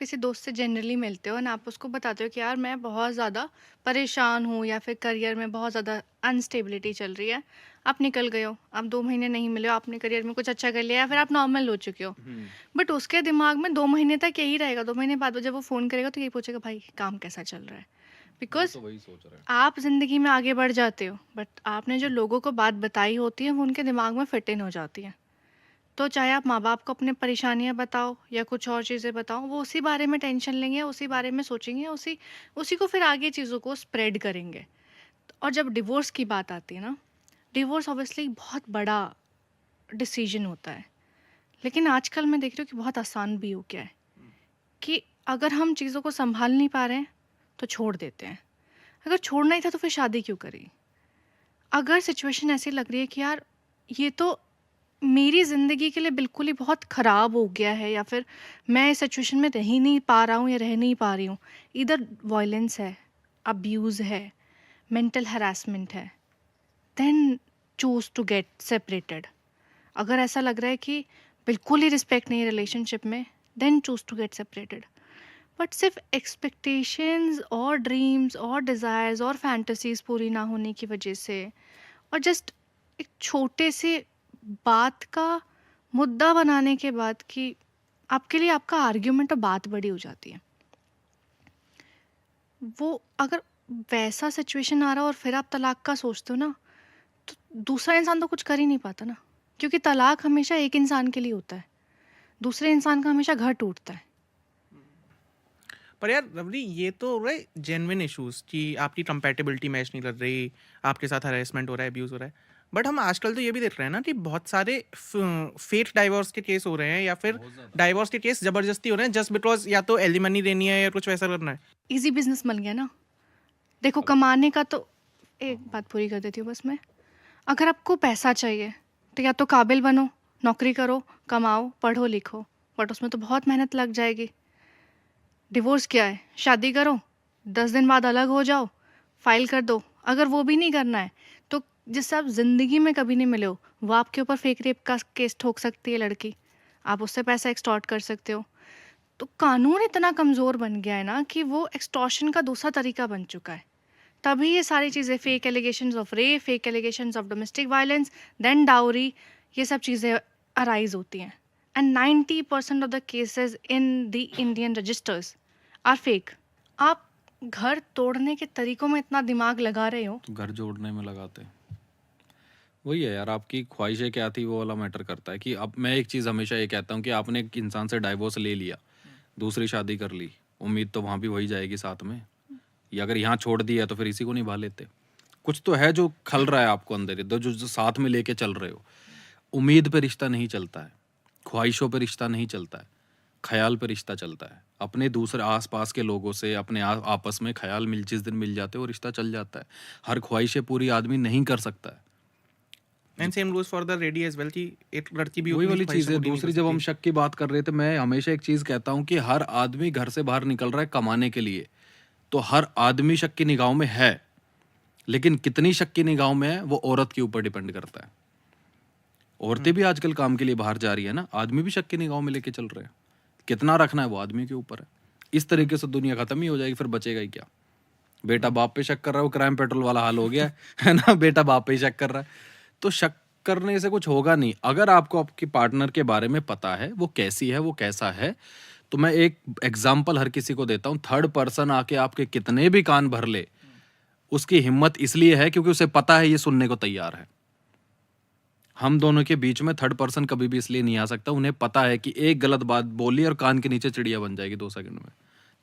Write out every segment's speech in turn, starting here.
किसी दोस्त से जनरली मिलते हो ना, आप उसको बताते हो कि यार मैं बहुत ज़्यादा परेशान हूँ या फिर करियर में बहुत ज़्यादा अनस्टेबिलिटी चल रही है। आप निकल गए हो, आप 2 महीने नहीं मिले हो, आपने करियर में कुछ अच्छा कर लिया या फिर आप नॉर्मल हो चुके हो। हुँ, बट उसके दिमाग में 2 महीने तक यही रहेगा, 2 महीने बाद वो जब वो फ़ोन करेगा तो यही पूछेगा, भाई काम कैसा चल रहा है? वो बिकॉज़ तो वही सोच रहा है। आप ज़िंदगी में आगे बढ़ जाते हो, बट आपने जो लोगों को बात बताई होती है वो उनके दिमाग में फिट इन हो जाती है। तो चाहे आप माँ-बाप को अपनी परेशानियाँ बताओ या कुछ और चीज़ें बताओ, वो उसी बारे में टेंशन लेंगे, उसी बारे में सोचेंगे, उसी उसी को फिर आगे चीज़ों को स्प्रेड करेंगे। और जब डिवोर्स की बात आती है ना, डिवोर्स ऑब्वियसली बहुत बड़ा डिसीजन होता है। लेकिन आजकल मैं देख रही हूँ कि बहुत आसान भी हो गया है कि अगर हम चीज़ों को सँभाल नहीं पा रहे हैं, तो छोड़ देते हैं। अगर छोड़ना ही था तो फिर शादी क्यों करी? अगर सिचुएशन ऐसी लग रही है कि यार ये तो मेरी ज़िंदगी के लिए बिल्कुल ही बहुत ख़राब हो गया है या फिर मैं इस सिचुएशन में रह ही नहीं पा रहा हूँ या रह नहीं पा रही हूँ। इधर वॉयलेंस है, अब्यूज़ है, मेंटल हैरेसमेंट है, then choose to get separated. अगर ऐसा लग रहा है कि बिल्कुल ही रिस्पेक्ट नहीं है रिलेशनशिप में, then choose to get separated. But सिर्फ एक्सपेक्टेशंस और ड्रीम्स और डिज़ायर्स और फैंटेसीज़ पूरी ना होने की वजह से और जस्ट एक छोटे से बात का मुद्दा बनाने के बाद कि आपके लिए आपका आर्ग्यूमेंट और बात बड़ी हो जाती है। वो अगर वैसा सिचुएशन आ रहा हो और फिर आप तलाक का सोचते हो ना, तो दूसरा इंसान तो कुछ कर ही नहीं पाता ना, क्योंकि तलाक हमेशा एक इंसान के लिए होता है, दूसरे इंसान का हमेशा घर टूटता है। पर यार रवनी, ये तो हो रहा है जेन्युइन इश्यूज कि आपकी कंपैटिबिलिटी मैच नहीं कर रही, आपके साथ हरेसमेंट हो रहा है, अब्यूज हो रहा है। बट हम आजकल तो ये भी देख रहे हैं ना कि बहुत सारे फेक डाइवोर्स के केस हो रहे हैं या फिर बहुत ज़्यादा। डाइवोर्स के केस जबरदस्ती हो रहे हैं जस्ट बिकॉज या तो एलिमनी देनी है या कुछ वैसा करना है। ईजी बिजनेस बन गया ना। देखो अब कमाने का तो हाँ, एक हाँ। बात पूरी कर देती हूँ बस मैं। अगर आपको पैसा चाहिए तो या तो काबिल बनो, नौकरी करो, कमाओ, पढ़ो लिखो, बट उसमें तो बहुत मेहनत लग जाएगी। डिवोर्स क्या है? शादी करो, 10 दिन बाद अलग हो जाओ, फाइल कर दो। अगर वो भी नहीं करना है तो जिससे आप जिंदगी में कभी नहीं मिले हो, वो आपके ऊपर फेक रेप का केस ठोक सकती है लड़की, आप उससे पैसा एक्सटॉर्ट कर सकते हो। तो कानून इतना कमज़ोर बन गया है ना कि वो एक्सटॉर्शन का दूसरा तरीका बन चुका है। तभी ये सारी चीज़ें, fake allegations of rape, fake allegations of domestic violence, then dowry, ये सब चीज़ें अराइज होती हैं। And 90% of the cases in the Indian registers are fake. आप घर तोड़ने के तरीकों में इतना दिमाग लगा रहे हो। तो घर जोड़ने में लगाते हैं। वही है यार, आपकी ख्वाहिशें क्या थी वो वाला मैटर करता है कि अब मैं एक चीज़ हमेशा ये कहता हूँ कि आपने एक इंसान से डाइवोर्स ले लिया, दूसरी शादी कर ली, उम्मीद तो वहाँ भी वही जाएगी साथ में। या अगर यहाँ छोड़ दिया तो फिर इसी को निभा लेते। कुछ तो है जो खल रहा है आपको अंदर, इधर जो जो साथ में लेके चल रहे हो। उम्मीद पे रिश्ता नहीं चलता है, ख्वाहिशों पे रिश्ता नहीं चलता है, ख्याल पे रिश्ता चलता है। अपने दूसरे आस-पास के लोगों से अपने आपस में ख्याल मिल जिस दिन मिल जाते हैं वो रिश्ता चल जाता है। हर ख्वाहिशें पूरी आदमी नहीं कर सकता है। And same goes for the lady as well कि एक लड़की भी वही उतनी वाली चीज़ ख्वाहिशें है। पूरी नहीं कर दूसरी जब हम सकती। शक की बात कर रहे थे, मैं हमेशा एक चीज़ कहता हूँ कि हर आदमी घर से बाहर निकल रहा है कमाने के लिए, तो हर आदमी शक की निगाहों में है। लेकिन कितनी शक की निगाहों में है, वो औरत के ऊपर डिपेंड करता है। औरतें भी आजकल काम के लिए बाहर जा रही है ना, आदमी भी शक की निगाहों में लेके चल रहे हैं। कितना रखना है वो आदमी के ऊपर है। इस तरीके से दुनिया खत्म ही हो जाएगी, फिर बचेगा ही क्या? बेटा बाप पे शक कर रहा है, वो क्राइम पेट्रोल वाला हाल हो गया है ना? बेटा बाप पे ही शक कर रहा है। तो शक करने से कुछ होगा नहीं। अगर आपको आपके पार्टनर के बारे में पता है, वो कैसी है, वो कैसा है, तो मैं एक एग्ज़ाम्पल हर किसी को देता हूँ, थर्ड पर्सन आके आपके कितने भी कान भर ले, उसकी हिम्मत इसलिए है क्योंकि उसे पता है ये सुनने को तैयार है। हम दोनों के बीच में थर्ड पर्सन कभी भी इसलिए नहीं आ सकता, उन्हें पता है कि एक गलत बात बोली और कान के नीचे चिड़िया बन जाएगी 2 सेकंड में।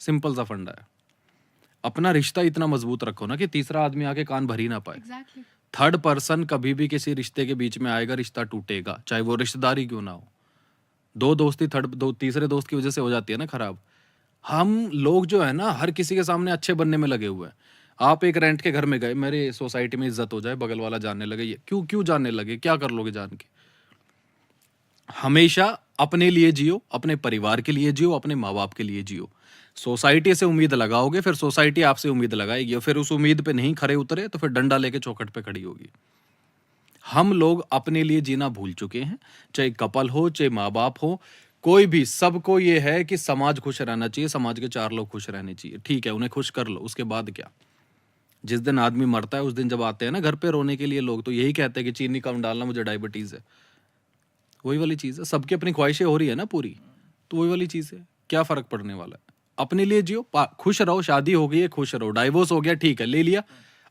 सिंपल सा फंडा है। अपना रिश्ता इतना मजबूत रखो ना कि तीसरा आदमी आके कान भर ही ना पाए। एग्जैक्टली। थर्ड पर्सन कभी भी किसी रिश्ते के बीच में आएगा, रिश्ता टूटेगा, चाहे वो रिश्तेदारी क्यों ना हो। दो दोस्ती दो तीसरे दोस्त की वजह से हो जाती है ना खराब। हम लोग जो है ना, हर किसी के सामने अच्छे बनने में लगे हुए हैं। आप एक रेंट के घर में गए, मेरे सोसाइटी में इज्जत हो जाए, बगल वाला जानने लगे, ये क्यों क्यों जानने लगे, क्या कर लोगे जान के? हमेशा अपने लिए जियो, अपने परिवार के लिए जियो, अपने माँ बाप के लिए जियो। सोसाइटी से उम्मीद लगाओगे, फिर सोसाइटी आपसे उम्मीद लगाएगी, और फिर उस उम्मीद पे नहीं खरे उतरे तो फिर डंडा लेके चौखट पे खड़ी होगी। हम लोग अपने लिए जीना भूल चुके हैं, चाहे कपल हो, चाहे माँ बाप हो। कोई भी, सबको ये है कि समाज खुश रहना चाहिए, समाज के 4 लोग खुश रहने चाहिए। ठीक है, उन्हें खुश कर लो, उसके बाद क्या? जिस दिन आदमी मरता है उस दिन जब आते हैं ना घर पे रोने के लिए लोग, तो यही कहते हैं कि चीनी कम डालना, मुझे डायबिटीज है। वही वाली चीज है, सबकी अपनी ख्वाहिशें हो रही है ना पूरी, तो वही वाली चीज है। क्या फर्क पड़ने वाला है? अपने लिए जियो, खुश रहो। शादी हो गई है, खुश रहो। डाइवोर्स हो गया, ठीक है, ले लिया।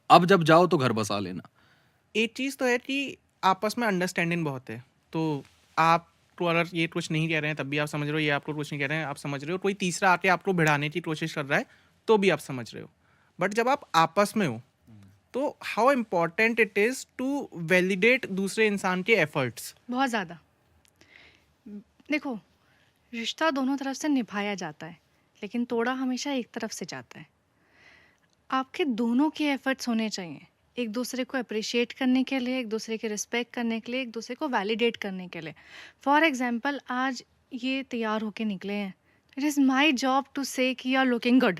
अब जब जाओ तो घर बसा लेना। एक चीज़ तो है कि आपस में अंडरस्टैंडिंग बहुत है, तो आप तो अगर ये कुछ नहीं कह रहे हैं तब भी आप समझ रहे हो, ये आपको कुछ नहीं कह रहे हैं आप समझ रहे हो, कोई तीसरा आके आपको भिड़ाने की कोशिश कर रहा है तो भी आप समझ रहे हो। बट जब आप आपस में हो तो how important it is to validate दूसरे इंसान के एफर्ट्स। बहुत ज़्यादा। देखो, रिश्ता दोनों तरफ से निभाया जाता है, लेकिन तोड़ा हमेशा एक तरफ से जाता है। आपके दोनों के एफर्ट्स होने चाहिए, एक दूसरे को अप्रिशिएट करने के लिए, एक दूसरे के रिस्पेक्ट करने के लिए, एक दूसरे को वैलिडेट करने के लिए। फॉर एग्जांपल, आज ये तैयार होके निकले हैं, it is my job to say कि यू आर लुकिंग गुड।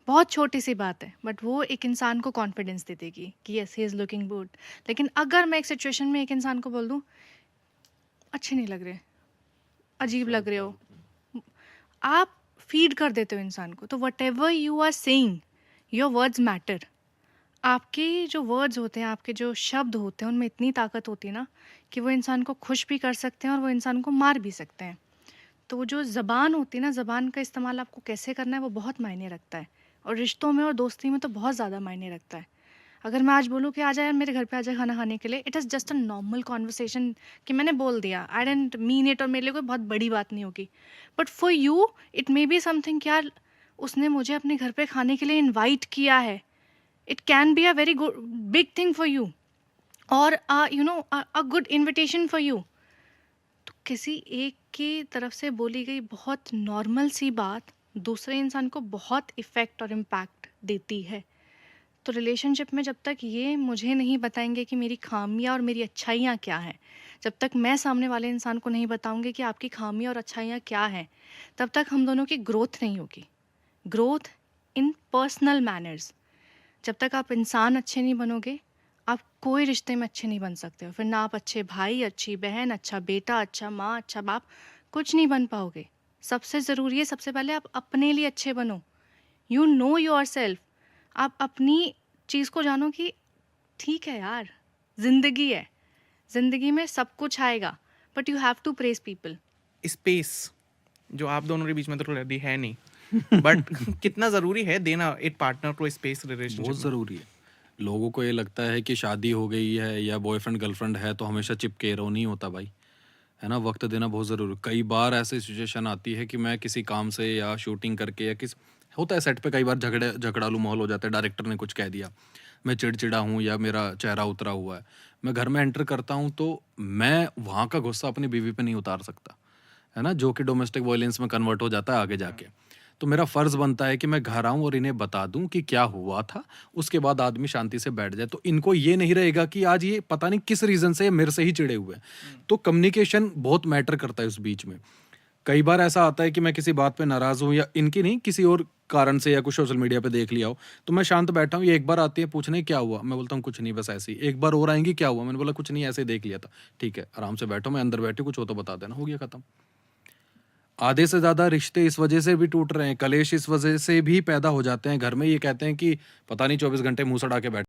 बहुत छोटी सी बात है, बट वो एक इंसान को कॉन्फिडेंस दे देगी कि yes he is looking good. लेकिन अगर मैं एक सिचुएशन में एक इंसान को बोल दूँ, अच्छे नहीं लग रहे, अजीब लग रहे हो, आप फीड कर देते हो इंसान को। तो whatever you are saying, your words matter. आपके जो वर्ड्स होते हैं, आपके जो शब्द होते हैं, उनमें इतनी ताकत होती है ना कि वो इंसान को खुश भी कर सकते हैं और वो इंसान को मार भी सकते हैं। तो जो ज़बान होती है ना, ज़बान का इस्तेमाल आपको कैसे करना है वो बहुत मायने रखता है, और रिश्तों में और दोस्ती में तो बहुत ज़्यादा मायने रखता है। अगर मैं आज बोलूँ कि आ जा यार मेरे घर पे आ जा खाना खाने के लिए, it is just a normal conversation कि मैंने बोल दिया, आई डेंट मीन इट, और मेरे लिए कोई बहुत बड़ी बात नहीं होगी। But for you it may be something कि यार उसने मुझे अपने घर पे खाने के लिए इनवाइट किया है। It can be a very good big thing for you, और you know a good invitation for you. तो किसी एक की तरफ से बोली गई बहुत नॉर्मल सी बात दूसरे इंसान को बहुत इफ़ेक्ट और इम्पैक्ट देती है। तो रिलेशनशिप में जब तक ये मुझे नहीं बताएंगे कि मेरी खामियाँ और मेरी अच्छाइयाँ क्या हैं, जब तक मैं सामने वाले इंसान को नहीं बताऊंगी कि आपकी खामियाँ और अच्छाइयाँ क्या हैं, तब तक हम दोनों की ग्रोथ नहीं होगी। Growth in personal manners. जब तक आप इंसान अच्छे नहीं बनोगे, आप कोई रिश्ते में अच्छे नहीं बन सकते हो। फिर ना आप अच्छे भाई, अच्छी बहन, अच्छा बेटा, अच्छा माँ, अच्छा बाप, कुछ नहीं बन पाओगे। सबसे ज़रूरी है, सबसे पहले आप अपने लिए अच्छे बनो। You know your self. आप अपनी चीज़ को जानो कि ठीक है यार, ज़िंदगी है, ज़िंदगी में सब कुछ आएगा, but you have to praise people. Space जो आप दोनों के बीच में तो रेडी है नहीं, बट कितना ज़रूरी है देना एक पार्टनर को स्पेस रिलेशनशिप बहुत में। ज़रूरी है। लोगों को ये लगता है कि शादी हो गई है या बॉयफ्रेंड गर्लफ्रेंड है तो हमेशा चिपके रहो, नहीं होता भाई, है ना? वक्त देना बहुत ज़रूरी। कई बार ऐसी सिचुएशन आती है कि मैं किसी काम से या शूटिंग करके या किस होता है सेट पे, कई बार झगड़ालू माहौल हो जाता है, डायरेक्टर ने कुछ कह दिया, मैं चिड़चिड़ा हूँ या मेरा चेहरा उतरा हुआ है, मैं घर में एंटर करता हूँ तो मैं वहाँ का गुस्सा अपनी बीवी पे नहीं उतार सकता, है ना? जो कि डोमेस्टिक वायलेंस में कन्वर्ट हो जाता है आगे जाके। तो मेरा फ़र्ज़ बनता है कि मैं घर आऊँ और इन्हें बता दूँ कि क्या हुआ था, उसके बाद आदमी शांति से बैठ जाए। तो इनको ये नहीं रहेगा कि आज ये पता नहीं किस रीज़न से मेरे से ही चिढ़े हुए हैं। तो कम्युनिकेशन बहुत मैटर करता है उस बीच में। कई बार ऐसा आता है कि मैं किसी बात पे नाराज़ हूँ या इनकी नहीं, किसी और कारण से या कुछ सोशल मीडिया पे देख लिया हो, तो मैं शांत बैठा हूँ, ये एक बार आती है पूछने क्या हुआ? मैं बोलता हूँ कुछ नहीं, बस ऐसे ही। एक बार और आएँगी, क्या हुआ? मैंने बोला कुछ नहीं, ऐसे ही देख लिया था। ठीक है, आराम से बैठो, मैं अंदर बैठी हूँ, कुछ हो तो बता देना, हो गया खत्म। आधे से ज़्यादा रिश्ते इस वजह से भी टूट रहे हैं, कलेश इस वजह से भी पैदा हो जाते हैं घर में। ये कहते हैं कि पता नहीं 24 घंटे मुँह सड़ा के बैठे